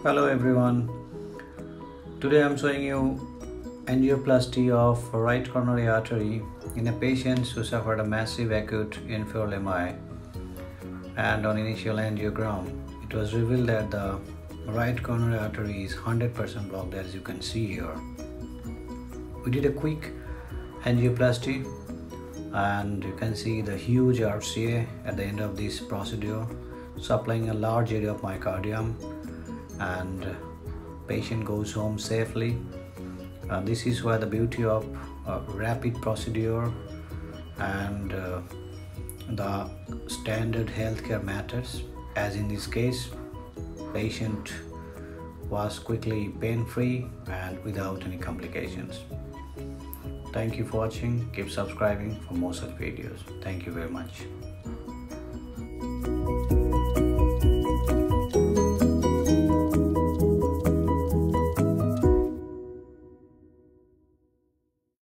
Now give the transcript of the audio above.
Hello everyone. Today I'm showing you angioplasty of right coronary artery in a patient who suffered a massive acute inferior MI, and on initial angiogram it was revealed that the right coronary artery is 100% blocked, as you can see here. We did a quick angioplasty and you can see the huge RCA at the end of this procedure, supplying a large area of myocardium, and patient goes home safely. This is why the beauty of rapid procedure and the standard healthcare matters, as in this case patient was quickly pain-free and without any complications. Thank you for watching. Keep subscribing for more such videos. Thank you very much.